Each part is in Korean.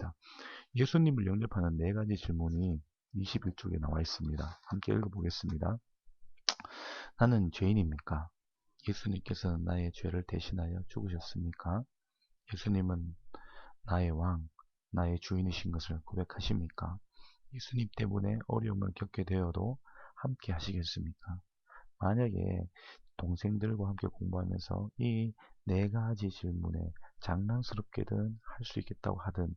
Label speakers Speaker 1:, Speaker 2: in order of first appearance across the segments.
Speaker 1: 하겠습니다. 예수님을 영접하는 네 가지 질문이 21쪽에 나와 있습니다. 함께 읽어보겠습니다. 나는 죄인입니까? 예수님께서는 나의 죄를 대신하여 죽으셨습니까? 예수님은 나의 왕, 나의 주인이신 것을 고백하십니까? 예수님 때문에 어려움을 겪게 되어도 함께 하시겠습니까? 만약에 동생들과 함께 공부하면서 이 네 가지 질문에 장난스럽게든 할 수 있겠다고 하든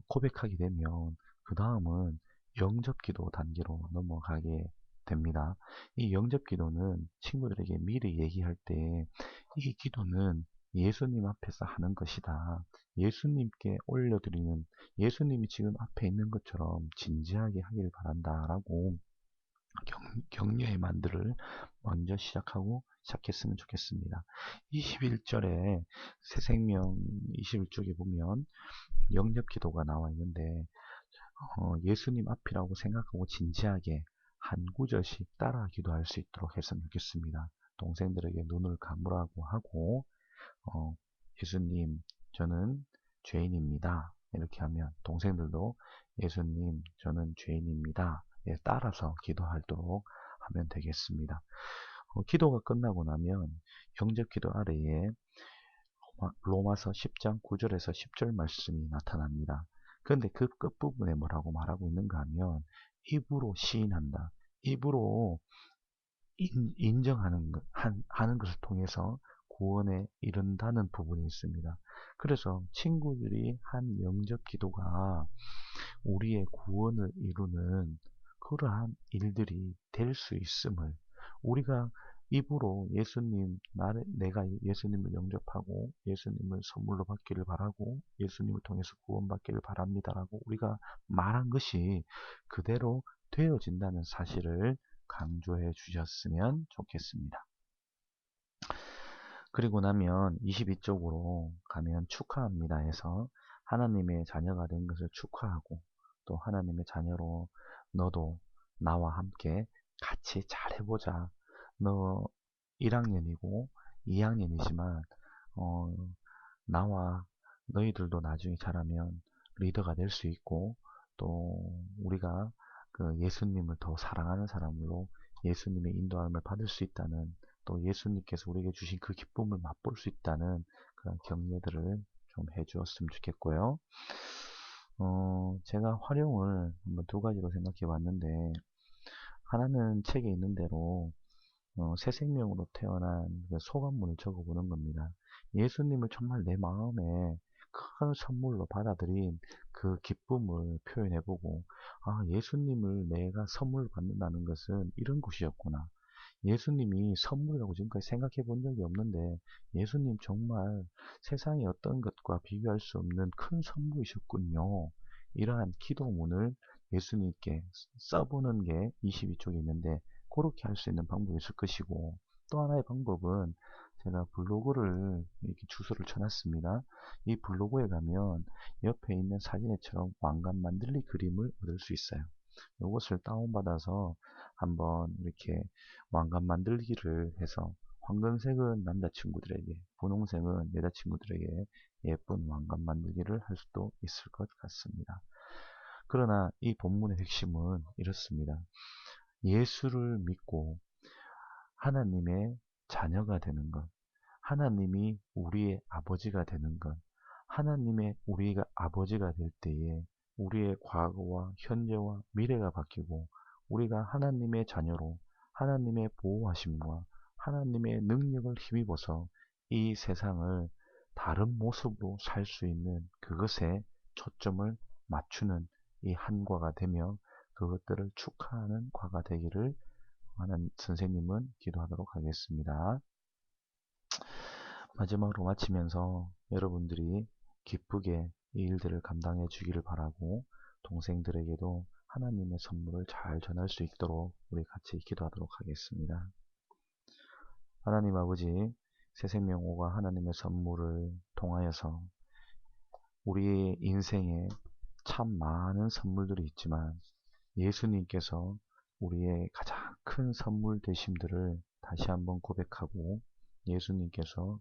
Speaker 1: 고백하게 되면 그 다음은 영접기도 단계로 넘어가게 됩니다. 이 영접기도는 친구들에게 미리 얘기할 때 이 기도는 예수님 앞에서 하는 것이다. 예수님께 올려드리는, 예수님이 지금 앞에 있는 것처럼 진지하게 하길 바란다 라고 격려의 만들을 먼저 시작했으면 좋겠습니다. 21절에 새생명 21쪽에 보면 영접 기도가 나와 있는데 예수님 앞이라고 생각하고 진지하게 한 구절씩 따라 기도할 수 있도록 했으면 좋겠습니다. 동생들에게 눈을 감으라고 하고 예수님 저는 죄인입니다. 이렇게 하면 동생들도 예수님 저는 죄인입니다. 따라서 기도하도록 하면 되겠습니다. 기도가 끝나고 나면 영접 기도 아래에 로마서 10장 9절에서 10절 말씀이 나타납니다. 그런데 그 끝부분에 뭐라고 말하고 있는가 하면 입으로 시인한다. 입으로 인정하는 하는 것을 통해서 구원에 이른다는 부분이 있습니다. 그래서 친구들이 한 영접 기도가 우리의 구원을 이루는 그러한 일들이 될 수 있음을 우리가 입으로 예수님, 내가 예수님을 영접하고 예수님을 선물로 받기를 바라고 예수님을 통해서 구원받기를 바랍니다라고 우리가 말한 것이 그대로 되어진다는 사실을 강조해 주셨으면 좋겠습니다. 그리고 나면 22쪽으로 가면 축하합니다 해서 하나님의 자녀가 된 것을 축하하고 또 하나님의 자녀로 너도 나와 함께 같이 잘해보자. 너 1학년이고 2학년이지만 나와 너희들도 나중에 자라면 리더가 될 수 있고 또 우리가 그 예수님을 더 사랑하는 사람으로 예수님의 인도함을 받을 수 있다는 또 예수님께서 우리에게 주신 그 기쁨을 맛볼 수 있다는 그런 격려들을 좀 해주었으면 좋겠고요. 제가 활용을 한번 두 가지로 생각해 봤는데 하나는 책에 있는 대로 새 생명으로 태어난 그 소감문을 적어보는 겁니다. 예수님을 정말 내 마음에 큰 선물로 받아들인 그 기쁨을 표현해보고 아 예수님을 내가 선물로 받는다는 것은 이런 것이었구나. 예수님이 선물이라고 지금까지 생각해 본 적이 없는데 예수님 정말 세상의 어떤 것과 비교할 수 없는 큰 선물이셨군요. 이러한 기도문을 예수님께 써보는 게 22쪽에 있는데 그렇게 할 수 있는 방법이 있을 것이고 또 하나의 방법은 제가 블로그를 이렇게 주소를 쳐놨습니다. 이 블로그에 가면 옆에 있는 사진에처럼 왕관 만들기 그림을 얻을 수 있어요. 이것을 다운받아서 한번 이렇게 왕관 만들기를 해서 황금색은 남자친구들에게, 분홍색은 여자친구들에게 예쁜 왕관 만들기를 할 수도 있을 것 같습니다. 그러나 이 본문의 핵심은 이렇습니다. 예수를 믿고 하나님의 자녀가 되는 것, 하나님이 우리의 아버지가 되는 것, 하나님의 우리가 아버지가 될 때에 우리의 과거와 현재와 미래가 바뀌고 우리가 하나님의 자녀로 하나님의 보호하심과 하나님의 능력을 힘입어서 이 세상을 다른 모습으로 살 수 있는 그것에 초점을 맞추는 이 한 과가 되며 그것들을 축하하는 과가 되기를 하는 선생님은 기도하도록 하겠습니다. 마지막으로 마치면서 여러분들이 기쁘게 이 일들을 감당해 주기를 바라고 동생들에게도 하나님의 선물을 잘 전할 수 있도록 우리 같이 기도하도록 하겠습니다. 하나님 아버지, 새생명호가 하나님의 선물을 통하여서 우리의 인생에 참 많은 선물들이 있지만 예수님께서 우리의 가장 큰 선물 되심들을 다시 한번 고백하고 예수님께서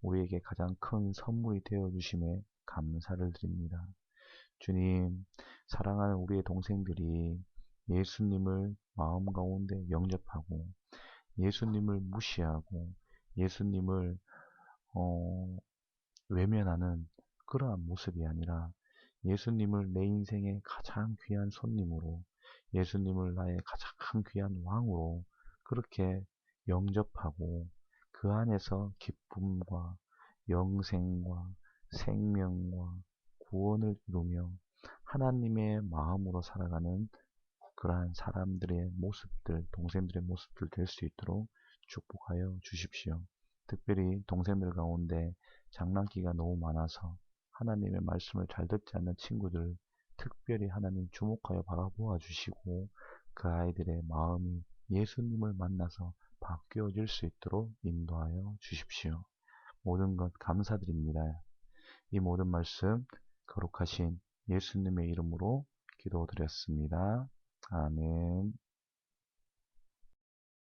Speaker 1: 우리에게 가장 큰 선물이 되어 주심에 감사를 드립니다. 주님, 사랑하는 우리의 동생들이 예수님을 마음 가운데 영접하고 예수님을 무시하고 예수님을 어, 외면하는 그러한 모습이 아니라 예수님을 내 인생의 가장 귀한 손님으로 예수님을 나의 가장 귀한 왕으로 그렇게 영접하고 그 안에서 기쁨과 영생과 생명과 구원을 이루며 하나님의 마음으로 살아가는 그러한 사람들의 모습들, 동생들의 모습들 될 수 있도록 축복하여 주십시오. 특별히 동생들 가운데 장난기가 너무 많아서 하나님의 말씀을 잘 듣지 않는 친구들 특별히 하나님 주목하여 바라보아 주시고 그 아이들의 마음이 예수님을 만나서 바뀌어질 수 있도록 인도하여 주십시오. 모든 것 감사드립니다. 이 모든 말씀 거룩하신 예수님의 이름으로 기도드렸습니다. 아멘.